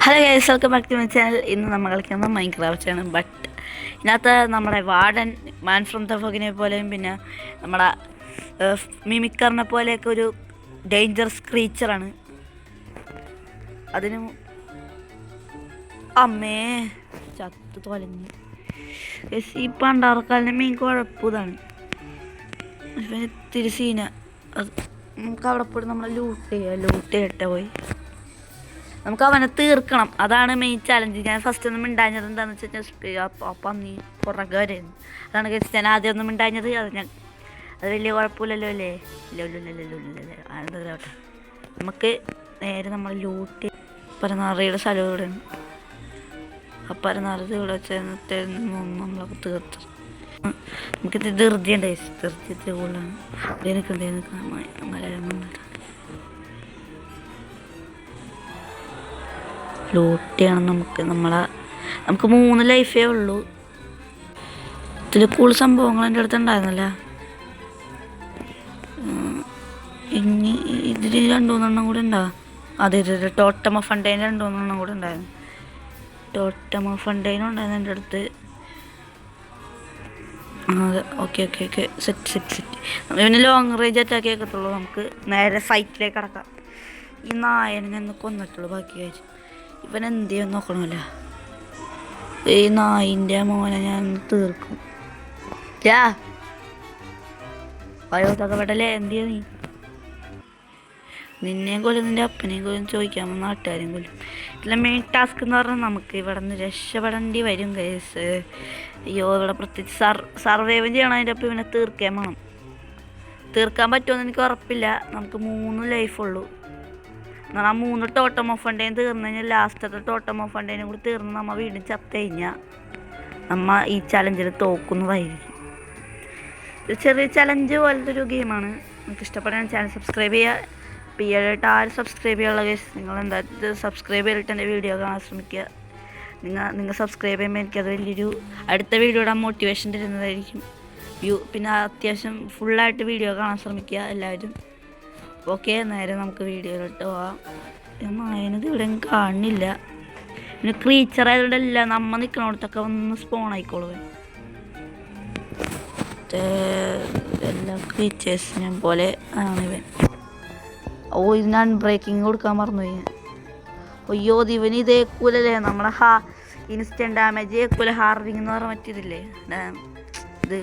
Hello guys, welcome back to my channel. ഇന്ന് നമ്മൾ കളിക്കുന്നത് മൈൻക്രാഫ്റ്റ് ആണ്. ബട്ട് ഇതിനകത്ത് നമ്മുടെ വാർഡൻ മാൻ ഫ്രം ദ ഫോഗിനെ പോലെയും പിന്നെ നമ്മുടെ മിമിക്കറിനെ പോലെയൊക്കെ ഒരു ഡേഞ്ചറസ് ക്രീച്ചറാണ്. അതിന് അമ്മേ ചത്ത് തൊലഞ്ഞ്. ഈ പണ്ടാറക്കാലിൻ്റെ മെയിൻ കുഴപ്പം ഇതാണ്, ഇത്തിരി സീന. അത് നമുക്ക് അവിടെ പോയി നമ്മളെ ലൂട്ട് ചെയ്യട്ടെ പോയി നമുക്ക് അവനെ തീർക്കണം. അതാണ് മെയിൻ ചാലഞ്ച്. ഞാൻ ഫസ്റ്റ് ഒന്നും മിണ്ടാഞ്ഞത് എന്താണെന്ന് വെച്ചാൽ അപ്പം നീ പുറകെ വരുന്നു. അതാണ് കഴിച്ച് ഞാൻ ആദ്യം ഒന്നും മിണ്ടാഞ്ഞത്. അത് വലിയ കുഴപ്പമില്ലല്ലോ അല്ലേ? ഇല്ലോട്ടെ നമുക്ക് നേരെ നമ്മൾ ലൂട്ട് പരനാറിയുടെ സ്ഥലം ഇവിടെയാണ്. ആ പരനാറ് ഇവിടെ വെച്ച് നമ്മളൊക്കെ തീർത്തു. നമുക്കിത് ധൃതിയുണ്ട്. ധൃതി കൂടുതലാണ്. ലൂട്ടിയാണ് നമുക്ക് 3 ലൈഫേ ഉള്ളൂ. ഇതിൽ കൂടുതൽ സംഭവങ്ങൾ എൻ്റെ അടുത്ത് ഉണ്ടായിരുന്നില്ല. ഇനി ഇതിൽ 2-3 കൂടെ ഉണ്ടാകും. അതെ ടോട്ടം ഓഫ് ഫണ്ടൈൻ 2-3 കൂടെ ഉണ്ടായിരുന്നു. ടോട്ടം ഓഫ് ഫണ്ടൈനും ഉണ്ടായിരുന്നു എൻ്റെ അടുത്ത്. അതെ, ഓക്കെ സെറ്റ്. ഇവന് ലോങ് റേഞ്ച് അറ്റാക്ക് കേൾക്കത്തുള്ളൂ. നമുക്ക് നേരെ ഫൈറ്റിലേക്ക് കടക്കാം. ഈ നായനെ ഞാൻ കൊന്നിട്ടുള്ളൂ. ബാക്കി കാര്യം ഇവൻ എന്ത് ചെയ്യാൻ നോക്കണമല്ല. ഈ നായിൻ്റെ മോനെ ഞാൻ തീർക്കും. വയോതകപ്പെടല്ലേ? എന്ത് ചെയ്യാ നീ? നിന്നെയും കൊല്ലും, നിൻ്റെ അപ്പനെയും കൊല്ലും, ചോദിക്കാൻ നാട്ടുകാരെയും കൊല്ലും. ഇതിലെ മെയിൻ ടാസ്ക് എന്ന് പറഞ്ഞാൽ നമുക്ക് ഇവിടെ നിന്ന് രക്ഷപ്പെടേണ്ടി വരും കേസ്. അയ്യോ, ഇവിടെ പ്രത്യേകിച്ച് സർവൈവ് ചെയ്യണം. അതിൻ്റെ ഒപ്പം ഇവനെ തീർക്കാൻ പറ്റുമെന്ന് എനിക്ക് ഉറപ്പില്ല. നമുക്ക് 3 ലൈഫുള്ളൂ. എന്നാൽ ആ 3 ടോട്ടം ഓഫ് ഫണ്ടൈൻ തീർന്നു കഴിഞ്ഞാൽ ലാസ്റ്റത്തെ ടോട്ടം ഓഫ് ഫണ്ടൈനും കൂടി തീർന്ന് നമ്മൾ വീണ്ടും ചത്ത് കഴിഞ്ഞാൽ നമ്മൾ ഈ ചലഞ്ചിൽ തോക്കുന്നതായിരിക്കും. ഒരു ചെറിയ ചലഞ്ച് പോലത്തെ ഒരു ഗെയിമാണ്. നിങ്ങൾക്ക് ഇഷ്ടപ്പെടാൻ ചാനൽ സബ്സ്ക്രൈബ് ചെയ്യുക. പിന്നീടായിട്ട് ആരും സബ്സ്ക്രൈബ് ചെയ്യാനുള്ള കേസ് നിങ്ങൾ എന്തായാലും സബ്സ്ക്രൈബ് ചെയ്തിട്ട് എൻ്റെ വീഡിയോ കാണാൻ ശ്രമിക്കുക. നിങ്ങൾ സബ്സ്ക്രൈബ് ചെയ്യുമ്പോൾ എനിക്കത് വലിയൊരു അടുത്ത വീഡിയോ ഇടാൻ മോട്ടിവേഷൻ തരുന്നതായിരിക്കും. പിന്നെ അത്യാവശ്യം ഫുള്ളായിട്ട് വീഡിയോ കാണാൻ ശ്രമിക്കുക എല്ലാവരും. ഓക്കെ, നേരെ നമുക്ക് വീഡിയോയിലോട്ട് പോവാം. നായനത് ഇവിടെ കാണില്ല. പിന്നെ ക്രീച്ചർ ആയതുകൊണ്ടല്ല നമ്മൾ നിൽക്കണോടത്തൊക്കെ ഒന്ന് സ്പോൺ ആയിക്കോളൂ. എല്ലാ ക്രീച്ചേഴ്സിനെ പോലെ ആണ് ഇവൻ. ഇതിന് അൺബ്രേക്കിങ് കൊടുക്കാൻ മറന്നുപോയി. അയ്യോ, ഇവന് ഇതേക്കൂലല്ലേ നമ്മളെ ഇൻസ്റ്റൻറ്റ് ഡാമേജ് ഏക്കൂല. ഹാർഡിങ് എന്ന് പറഞ്ഞാൽ മറ്റേതില്ലേ, ഇത്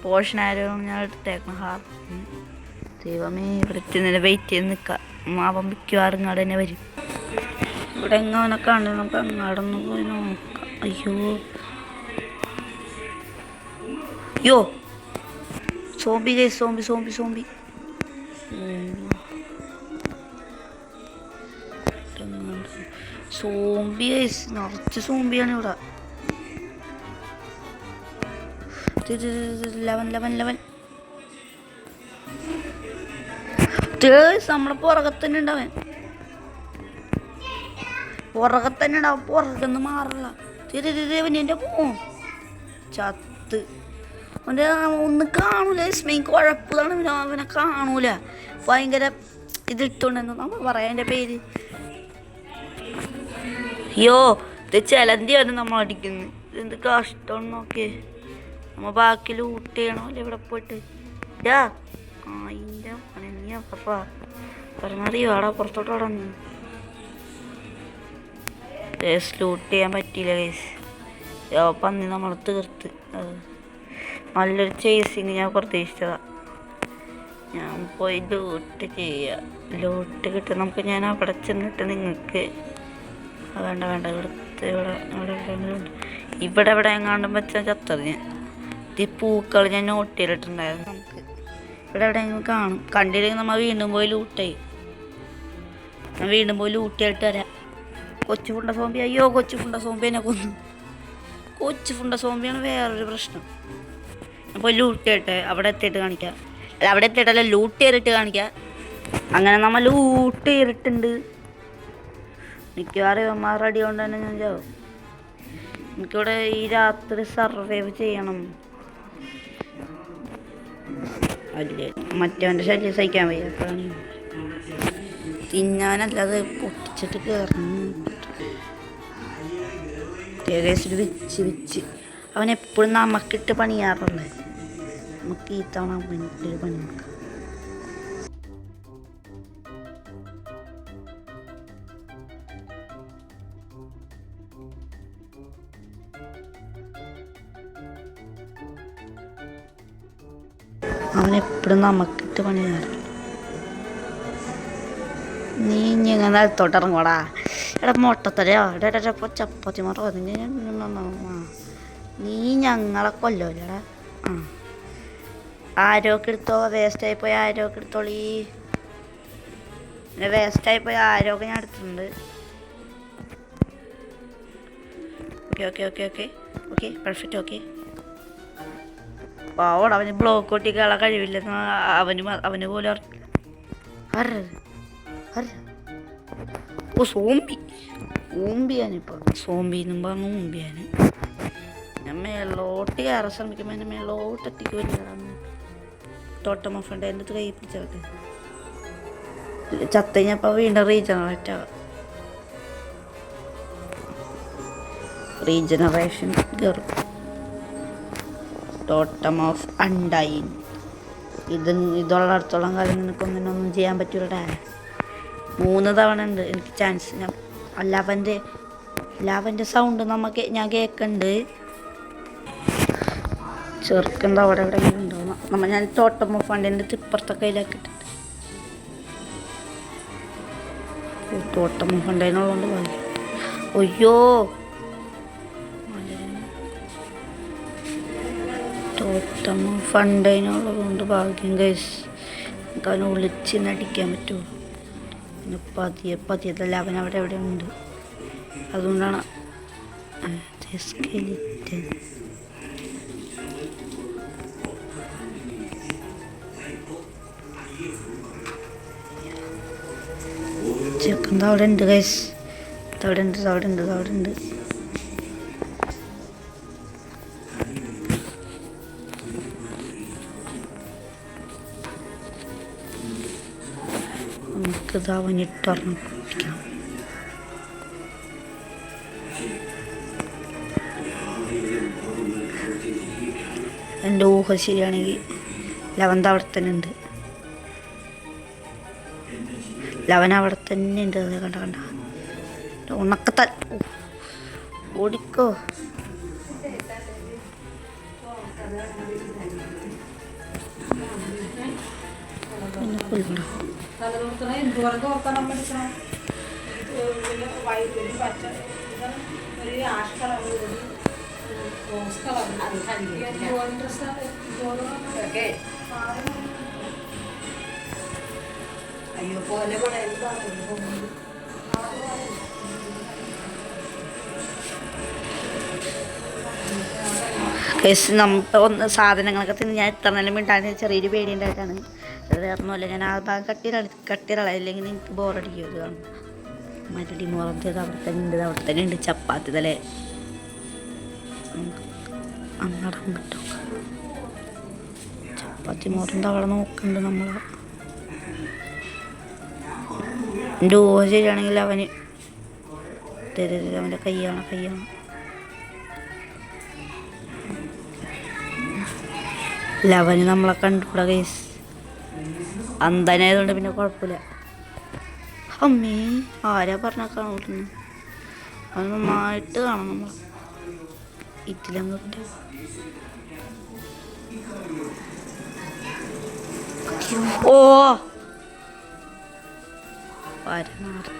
പോർഷൻ ആരോ ഞാൻ എടുത്തേക്കണം. ദൈവമേ, ഇവിടെ തന്നെ വെയിറ്റ് ചെയ്ത് നിൽക്കാം. അവൻ മിക്കവാറും ഇങ്ങോട്ട് തന്നെ വരും. ഇവിടെ എങ്ങനെ കാണും, നമുക്ക് അങ്ങോട്ടൊന്ന് പോയി നോക്കാം. അയ്യോ സോംബി ഗൈസ്, സോംബി ഗൈസ്, നിറച്ച് സോംബിയാണ് ഇവിടെ. ലെവൻ നമ്മളെ പുറകത്തന്നെ ഉണ്ടാവൻ. പുറകെന്ന് മാറില്ല. എൻ്റെ ചത്ത് അവൻ്റെ ഒന്നും കാണൂല. മെയിൻ കുഴപ്പമാണ് അവനെ കാണൂല. ഭയങ്കര ഇതിട്ടുണ്ടെന്ന് നമ്മൾ പറയാം എൻ്റെ പേര്. അയ്യോ, ഇത് ചിലന്തി വരെ നമ്മൾ അടിക്കുന്നു. ഇതെന്ത് കഷ്ടം നോക്കിയേ. നമ്മൾ ബാക്കി ലൂട്ട് ചെയ്യണോ അല്ലേ ഇവിടെ പോയിട്ട്? അതിൻ്റെ പണിയാ പപ്പാ പറഞ്ഞറിയോ ആടാ പുറത്തോട്ടോടാ. കേസ് ലൂട്ട് ചെയ്യാൻ പറ്റിയില്ല കേസ്. പന്നി നമ്മൾ തീർത്ത്. നല്ലൊരു ചേസിങ് ഞാൻ പ്രതീക്ഷിച്ചതാ. ഞാൻ പോയി ലൂട്ട് ചെയ്യുക. ലൂട്ട് കിട്ടും നമുക്ക്. ഞാൻ അവിടെ ചെന്നിട്ട് നിങ്ങൾക്ക് വേണ്ട ഇവിടെ എങ്ങാണ്ടും വെച്ചാൽ ചത്തത് ഞാൻ. ഈ പൂക്കൾ ഞാൻ നോട്ട് ചെയ്തിട്ടുണ്ടായിരുന്നു. നമുക്ക് ഇവിടെ എവിടെയെങ്കിലും കാണും. കണ്ടില്ലെങ്കിൽ നമ്മൾ വീണ്ടും പോയി ലൂട്ട് ചെയ്യും. ഞാൻ വീണ്ടും പോയി ലൂട്ട് ചെയ്തിട്ട് വരാം. കൊച്ചു ഫുണ്ട സോംബി. അയ്യോ, കൊച്ചു ഫുണ്ട സോംബിനെ കൊന്നു. കൊച്ചു ഫുണ്ട സോംബിയാണ് വേറൊരു പ്രശ്നം. ഞാൻ പോയി ലൂട്ട് ചെയ്തിട്ട് അവിടെ എത്തിയിട്ട് കാണിക്കാം. അല്ല, അവിടെ എത്തിയിട്ടല്ല, ലൂട്ട് ചെയ്തിട്ട് കാണിക്കാം. അങ്ങനെ നമ്മൾ ലൂട്ട് ചെയ്തിട്ടുണ്ട്. മിക്കവാറും ഇവന്മാർ അടി കൊണ്ട് തന്നെ ഞാൻ ചാവും. എനിക്കിവിടെ ഈ രാത്രി സർവൈവ് ചെയ്യണം. അല്ലേ മറ്റവൻ്റെ ശല്യം സഹിക്കാൻ വയ്യ. അപ്പോഴാണ് തിന്നാനല്ലാതെ പൊട്ടിച്ചിട്ട് കയറുന്നു. ഏകദേശം വെച്ച് അവൻ എപ്പോഴും നമുക്കിട്ട് പണിയാറുള്ളത്. നമുക്ക് ഈ തവണ അവനൊരു പണി നോക്കാം. അവനെപ്പോഴും നമുക്കിട്ട് പണിയാറ്. നീ ഇങ്ങനെ നിലത്തോട്ടിറങ്ങോടാ. എടാ മൊട്ടത്തലയോ എടാ ചപ്പാത്തി മാറോ നീ ഞങ്ങളെ കൊല്ലോല്ലടാ. ആരോക്കെ എടുത്തോ, വേസ്റ്റായിപ്പോയി ആരോക്കെ എടുത്തോളീ. പിന്നെ വേസ്റ്റായിപ്പോയി ആരോക്കെ ഞാൻ എടുത്തിട്ടുണ്ട്. Okay okay okay okay okay perfect. Okay പാവോട് അവന് ബ്ലോക്ക് കൊട്ടിക്കാളെ കഴിവില്ലെന്ന് അവന് പോലും ഓ ഊമ്പിയാനിപ്പോൾ സോംബിന്നും പറഞ്ഞു ഊമ്പിയാന്. ഞാൻ മേളോട്ട് കയറാൻ ശ്രമിക്കുമ്പോൾ എൻ്റെ മേളോട്ട് എത്തിക്ക് വരികയാണ്. തോട്ടം ഓഫുണ്ട് എൻ്റെ അടുത്ത് കൈ പിടിച്ചോട്ടെ. ചത്ത കഴിഞ്ഞപ്പോൾ വീണ്ടും റീജനറേഷൻ കയറും. ടോട്ടം ഓഫ് അണ്ടൈൻ. ഇതുള്ളിടത്തോളം കാലം നിനക്കൊന്നിനൊന്നും ചെയ്യാൻ പറ്റൂലടാ. 3 തവണ ഉണ്ട് എനിക്ക് ചാൻസ്. ലവൻ്റെ സൗണ്ട് ഞാൻ കേൾക്കുന്നുണ്ട്. ചെറുക്കണ്ട അവിടെ എവിടെയെങ്കിലും ഉണ്ടാവും. ഞാൻ ടോട്ടം ഓഫ് അണ്ടൈൻ്റെ ഇപ്പുറത്തെ കയ്യിലാക്കിയിട്ടുണ്ട്. ടോട്ടം ഓഫ് അണ്ടൈനുള്ളതുകൊണ്ട് ഭാഗ്യം. അയ്യോ ടോട്ടം ഓഫ് അണ്ടൈനുള്ളത് കൊണ്ട് ഭാഗ്യം ഗൈസ്. നമുക്ക് അവനെ ഒളിച്ച് നടിക്കാൻ പറ്റുമോ? പിന്നെ പതിയതല്ല അവൻ അവിടെ എവിടെ ഉണ്ട്. അതുകൊണ്ടാണ് ചെക്കന്താ അവിടെ ഉണ്ട് ഗൈസ്. അവിടെ ഉണ്ട്. നമുക്കിത് അവനിട്ടറിഞ്ഞു പിടിക്കണം. എൻ്റെ ഊഹം ശരിയാണെങ്കിൽ ലവൻ അവിടെ തന്നെ ഉണ്ട്. കണ്ട ഉണക്കത്താൽ ഓടിക്കോ. പിന്നെ കൊല്ലണ്ടോ അയ്യോ പോലെ ഒന്ന് സാധനങ്ങളൊക്കെ തിന്ന് ഞാൻ ഇത്ര നേരം മിണ്ടാൻ ചെറിയൊരു പേടി ഉണ്ടായിട്ടാണ്. അത് വേറൊന്നുമല്ല, ഞാൻ ആ ഭാഗം കട്ടിയില്ലെങ്കിൽ എനിക്ക് ബോറടിക്കും. ഇത് കാണും മരടി മുറത്തിയത് അവിടെ തന്നെ ഉണ്ട് ചപ്പാത്തി തലേ അങ്ങടം കിട്ടും. ചപ്പാത്തി മുറന്ത് അവിടെ നോക്കുന്നുണ്ട് നമ്മൾ. എൻ്റെ ഊഹ ശരിയാണെങ്കിൽ അവന് അവൻ്റെ കയ്യാണ് ലവന് നമ്മളെ കണ്ടുകൂടാ കേസ്. അന്തനായതുകൊണ്ട് പിന്നെ കുഴപ്പമില്ല. അമ്മേ ആരാ പറഞ്ഞാൽ കാണൂട്ടുന്നു. അത് നന്നായിട്ട് കാണാം നമ്മൾ ഇതിലങ്ങ് കിട്ടും. ഓ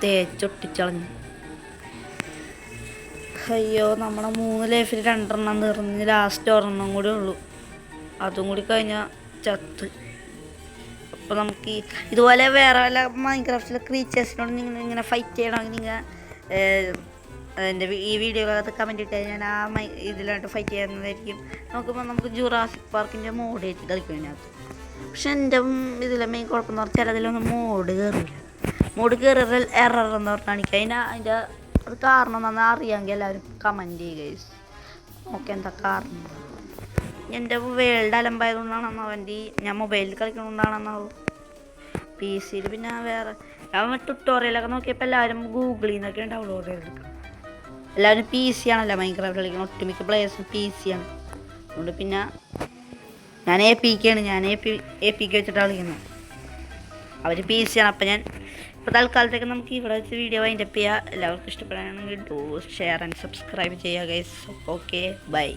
തേച്ചൊട്ടിച്ചളഞ്ഞു. അയ്യോ നമ്മളെ 3 ലൈഫിൽ 2 എണ്ണം തീർന്ന് ലാസ്റ്റ് ഒരെണ്ണം കൂടി ഉള്ളൂ. അതും കൂടി കഴിഞ്ഞാൽ ചത്ത്. അപ്പോൾ നമുക്ക് ഇതുപോലെ വേറെ വല്ല മൈൻക്രാഫ്റ്റിലെ ക്രീച്ചേഴ്സിനോട് നിങ്ങൾ ഇങ്ങനെ ഫൈറ്റ് ചെയ്യണമെങ്കിൽ നിങ്ങൾ എൻ്റെ ഈ വീഡിയോക്കകത്ത് കമൻറ്റ് ഇട്ട് ഞാൻ ആ ഇതിലായിട്ട് ഫൈറ്റ് ചെയ്യുന്നതായിരിക്കും. നോക്കുമ്പോൾ നമുക്ക് ജുറാസിക് പാർക്കിൻ്റെ മോഡ് ആയിട്ട് കളിക്കും അതിനകത്ത്. പക്ഷെ എൻ്റെ ഇതിലെ മെയിൻ കുഴപ്പമെന്ന് പറഞ്ഞാൽ ചിലതിലൊന്നും മോഡ് കയറിയാൽ എറർ എന്ന് പറഞ്ഞാൽ കാണിക്കുക. അതിൻ്റെ അത് കാരണം എന്താണെന്ന് അറിയാമെങ്കിൽ എല്ലാവരും കമൻറ്റ് ചെയ്യുക. ഓക്കെ എന്താ കാരണം? എൻ്റെ വേൾഡ് അലമ്പായതുകൊണ്ടാണെന്നോ ഞാൻ മൊബൈലിൽ കളിക്കുന്നതുകൊണ്ടാണെന്നോ PC പിന്നെ വേറെ ഞാൻ ട്യൂട്ടോറിയലൊക്കെ നോക്കിയപ്പോൾ എല്ലാവരും ഗൂഗിളിൽ നിന്നൊക്കെ ഡൗൺലോഡ് ചെയ്തെടുക്കും. എല്ലാവരും PC ആണല്ലോ മൈൻക്രാഫ്റ്റ് കളിക്കുന്നത്. ഒട്ടുമിക്ക പ്ലേയേഴ്സും PC ആണ്. അതുകൊണ്ട് പിന്നെ ഞാൻ APK ആണ്. ഞാൻ APK വെച്ചിട്ടാണ് കളിക്കുന്നത്. അവർ PC ആണ്. അപ്പം ഞാൻ ഇപ്പോൾ തൽക്കാലത്തേക്ക് നമുക്ക് ഇവിടെ വെച്ച് വീഡിയോ വൈൻഡപ്പ് ചെയ്യുക. എല്ലാവർക്കും ഇഷ്ടപ്പെടാനാണെങ്കിൽ ഡു ഷെയർ ആൻഡ് സബ്സ്ക്രൈബ് ചെയ്യുക ഗൈസ്. Okay bye.